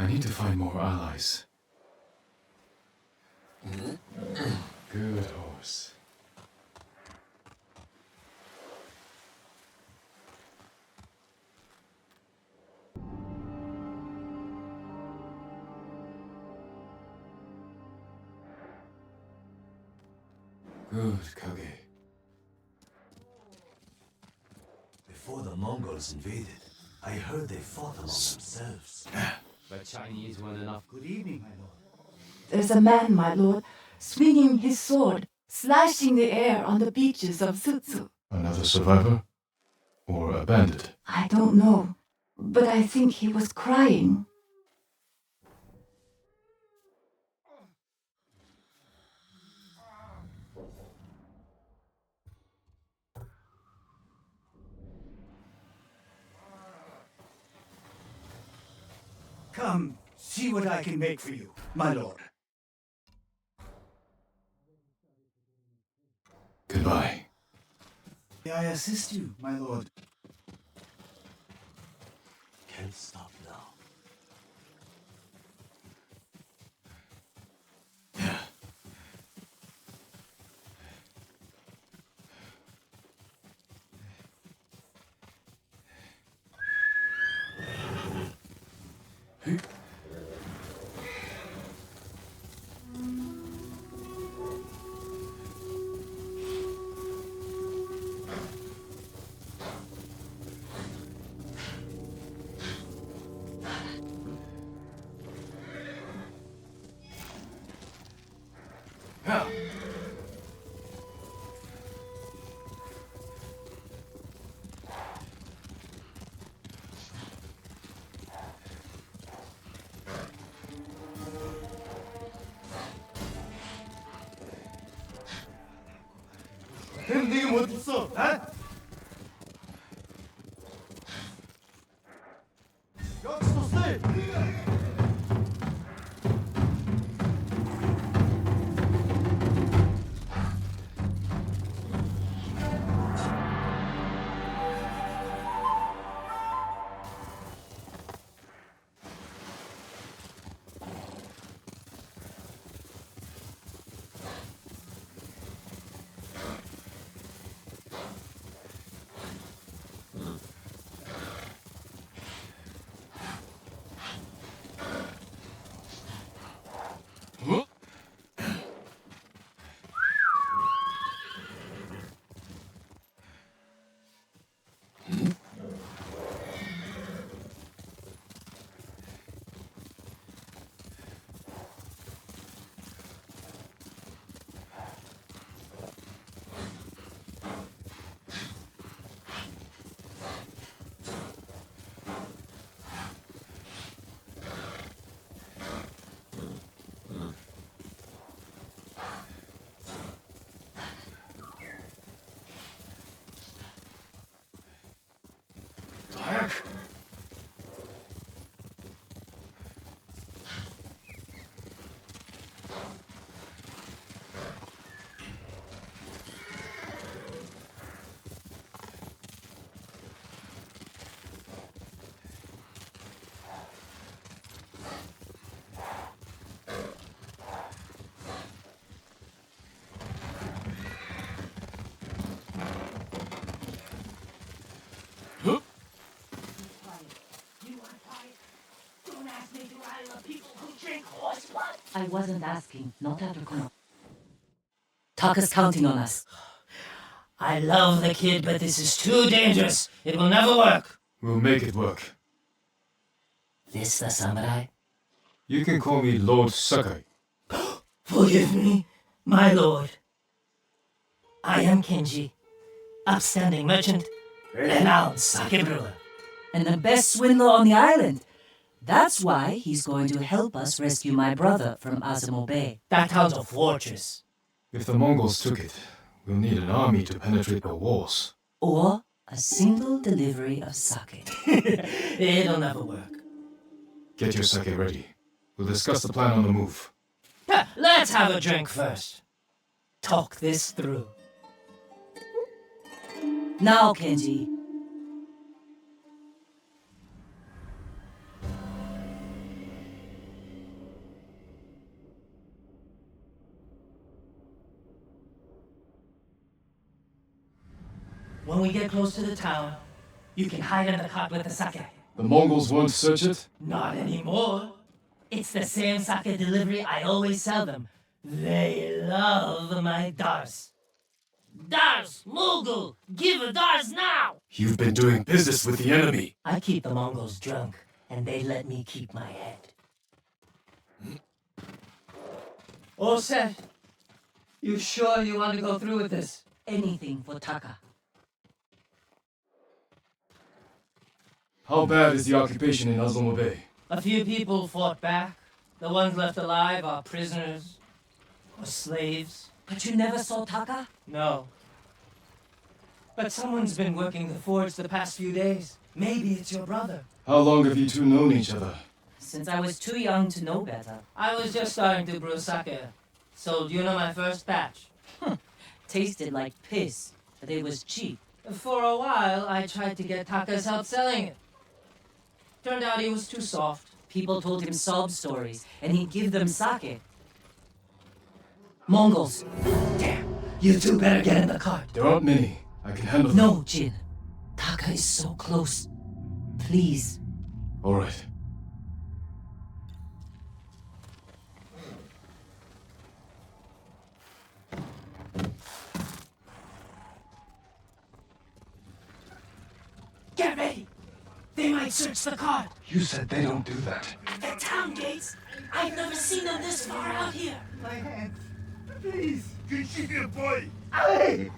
I need to find more allies. Good horse. Good, Kage. Before the Mongols invaded, I heard they fought among themselves. The Chinese weren't enough. Good evening, my lord. There's a man, my lord, swinging his sword, slashing the air on the beaches of Sutsu. Another survivor? Or a bandit? I don't know, but I think he was crying. Come, see what I can make for you, my lord. Goodbye. May I assist you, my lord? Can't stop now. 햄님은 어딨어? 여기서 쎄! I wasn't asking, not after Kono. Taka's counting on us. I love the kid, but this is too dangerous. It will never work. We'll make it work. This the samurai? You can call me Lord Sakai. Forgive me, my lord. I am Kenji, upstanding merchant, renowned sake brewer. And the best swindler on the island. That's why he's going to help us rescue my brother from Azamo Bay. That town's a fortress. If the Mongols took it, we'll need an army to penetrate the walls. Or a single delivery of sake. It'll never work. Get your sake ready. We'll discuss the plan on the move. Let's have a drink first. Talk this through. Now, Kenji. When we get close to the town, you can hide in the cart with the sake. The Mongols won't search it? Not anymore. It's the same sake delivery I always sell them. They love my dars. Dars, Mughal, give a dars now! You've been doing business with the enemy. I keep the Mongols drunk, and they let me keep my head. All set. You sure you want to go through with this? Anything for Taka. How bad is the occupation in Azuma Bay? A few people fought back. The ones left alive are prisoners or slaves. But you never saw Taka? No. But someone's been working the forge the past few days. Maybe it's your brother. How long have you two known each other? Since I was too young to know better. I was just starting to brew sake. Sold you know my first batch. Tasted like piss, but it was cheap. For a while, I tried to get Taka's help selling it. Turned out he was too soft. People told him sob stories, and he'd give them sake. Mongols. Damn, you two better get in the cart. There aren't many. I can handle them. No, Jin. Taka is so close. Please. All right. Get ready. They might search the cart. You said they don't do that. The town gates. I've never seen them this far out here. My hand. Please. Can she be a boy? Hey!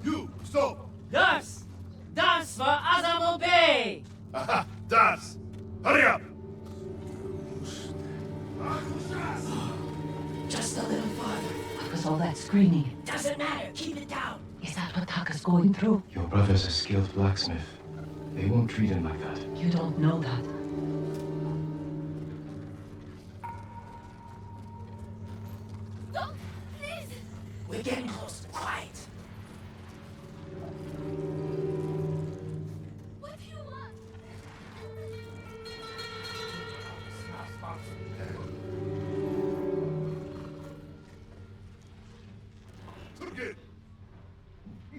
You, stop! Dars! Dars for Azamo Bay! Aha, Dars! Hurry up! Just a little farther. What was all that screaming? Doesn't matter. Keep it down. Is that what Taka's going through? Your brother's a skilled blacksmith. They won't treat him like that. You don't know that. Don't! Please! We're getting close. Quiet. What do you want? Turget!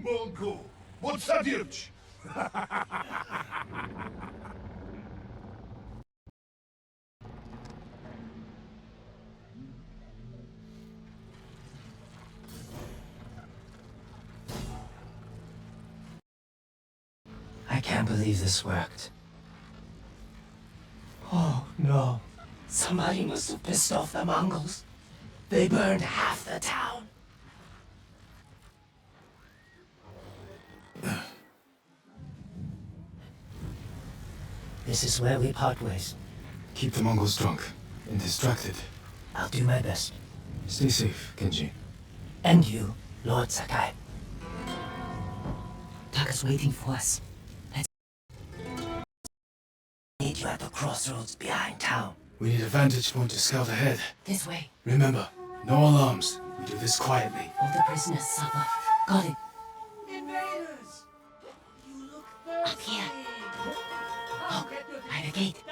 Mongo! Podsadirć! I can't believe this worked. Oh, no. Somebody must have pissed off the Mongols. They burned half the town. This is where we part ways. Keep the Mongols drunk and distracted. I'll do my best. Stay safe, Kenji. And you, Lord Sakai. Taka's waiting for us. Meet you at the crossroads behind town. We need a vantage point to scout ahead. This way. Remember, no alarms. We do this quietly. All the prisoners suffer. Got it. Invaders! You look Up here. Look, by the gate.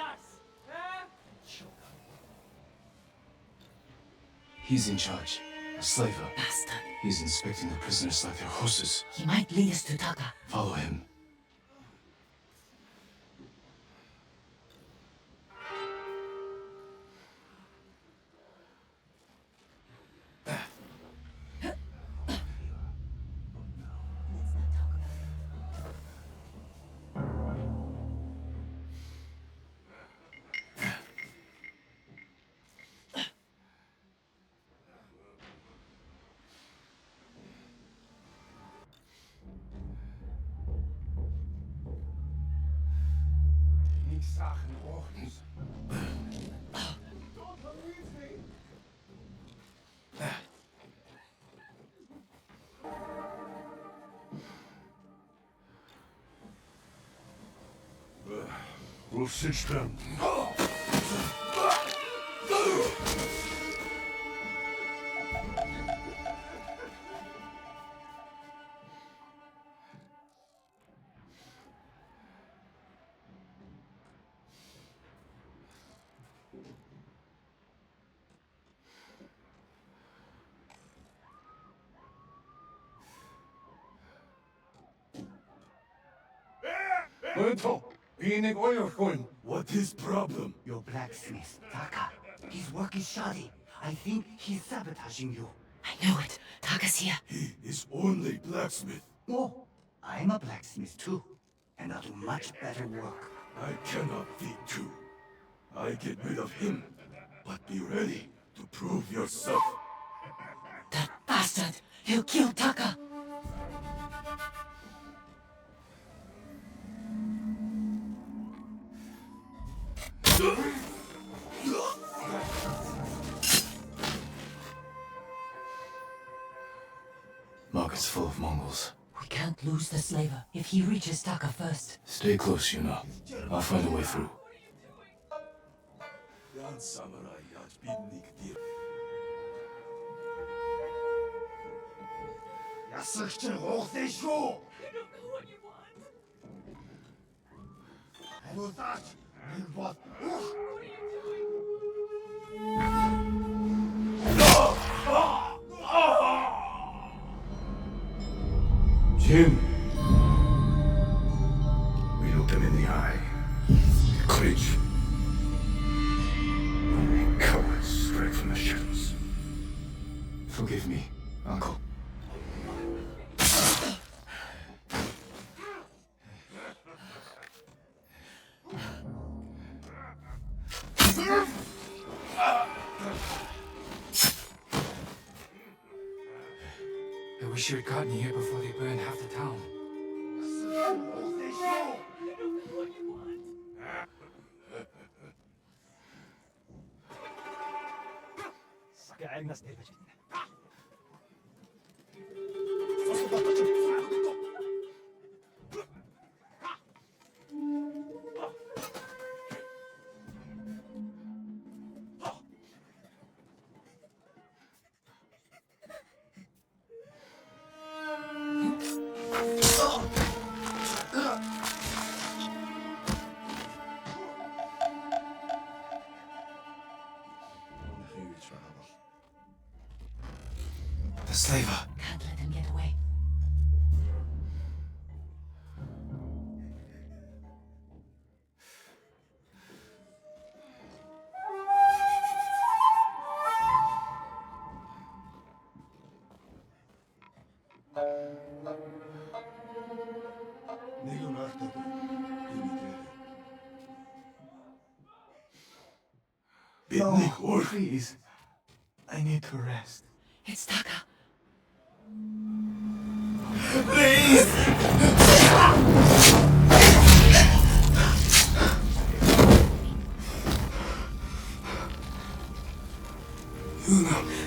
He's in charge. A slaver. Bastard. He's inspecting the prisoners like they're horses. He might lead us to Taka. Follow him. Rusyczten. What is problem? Your blacksmith, Taka. His work is shoddy. I think he's sabotaging you. I know it. Taka's here. He is only blacksmith. No, I'm a blacksmith too. And I'll do much better work. I cannot feed two. I get rid of him. But be ready to prove yourself. That bastard! He'll kill Taka! Market's full of Mongols. We can't lose the slaver if he reaches Taka first. Stay close, Yuna. I'll find a way through. Yan samurai yat binnik dir. 야스chten 호세쇼! Who's that? What? Jim! We looked them in the eye. Courage. Only cowards straight from the shadows. Forgive me, Uncle. I wish you had gotten here before they burned half the town. The slaver. Can't let him get away. 내가 말했거든. 이미 돼. Binnik or Please. I need to rest. It's Taka.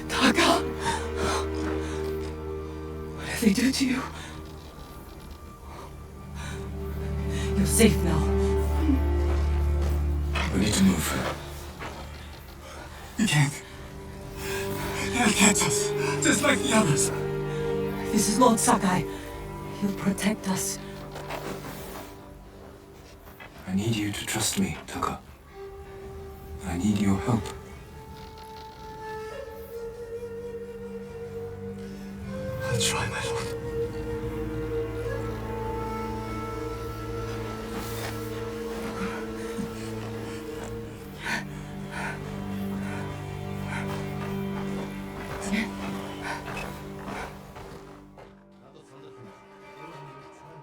Taka! What did they do to you? You're safe now. We need to move. You can't. They'll catch us, just like the others. This is Lord Sakai. He'll protect us. I need you to trust me, Taka. I need your help. I'll try, my lord.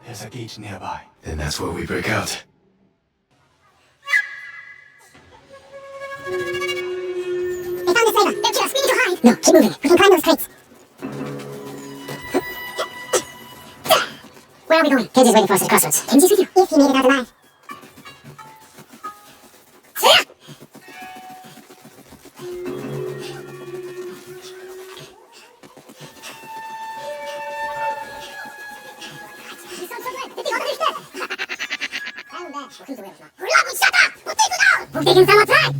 There's a gate nearby. Then that's where we break out. They found the slaver. They'll kill us. We need to hide. No, keep moving. We can climb those crates. Where are we going? Kenji's waiting for us at the crossroads. Kenji's with you. If he made it out alive. We've taken so much time!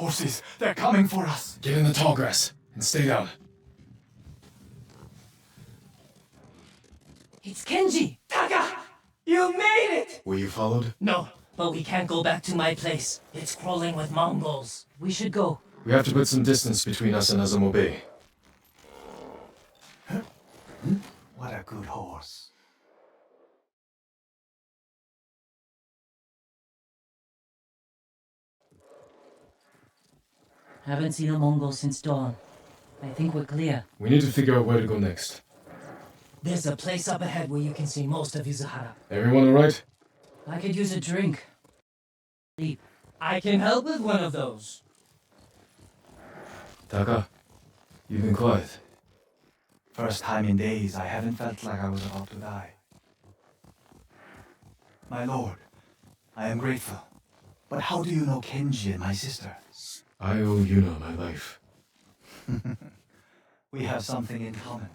Horses, they're coming for us. Get in the tall grass and stay down. It's Kenji! Taka! You made it! Were you followed? No, but we can't go back to my place. It's crawling with Mongols. We should go. We have to put some distance between us and Azamo Bay. What a good horse. Haven't seen a Mongol since dawn. I think we're clear. We need to figure out where to go next. There's a place up ahead where you can see most of Izuhara. Everyone alright? I could use a drink. Sleep. I can help with one of those. Taka, you've been quiet. First time in days I haven't felt like I was about to die. My lord, I am grateful. But how do you know Kenji and my sister? I owe Yuna my life. We have something in common.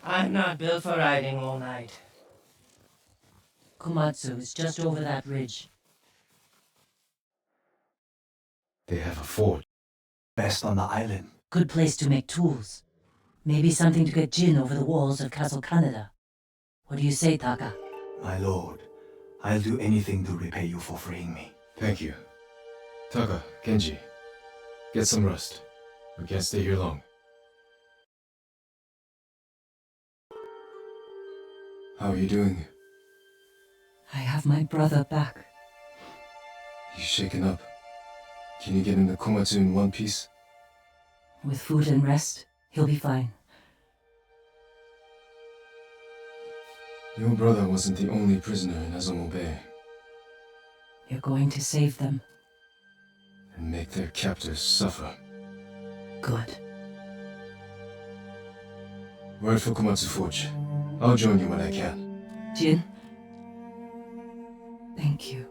I'm not built for riding all night. Komatsu is just over that ridge. They have a fort. Best on the island. Good place to make tools. Maybe something to get Jin over the walls of Castle Canada. What do you say, Taka? My lord, I'll do anything to repay you for freeing me. Thank you. Taka, Kenji, get some rest. We can't stay here long. How are you doing? I have my brother back. You shaken up? Can you get into Komatsu in one piece? With food and rest, he'll be fine. Your brother wasn't the only prisoner in Azamo Bay. You're going to save them. And make their captors suffer. Good. Word for Komatsu Forge. I'll join you when I can. Jin? Thank you.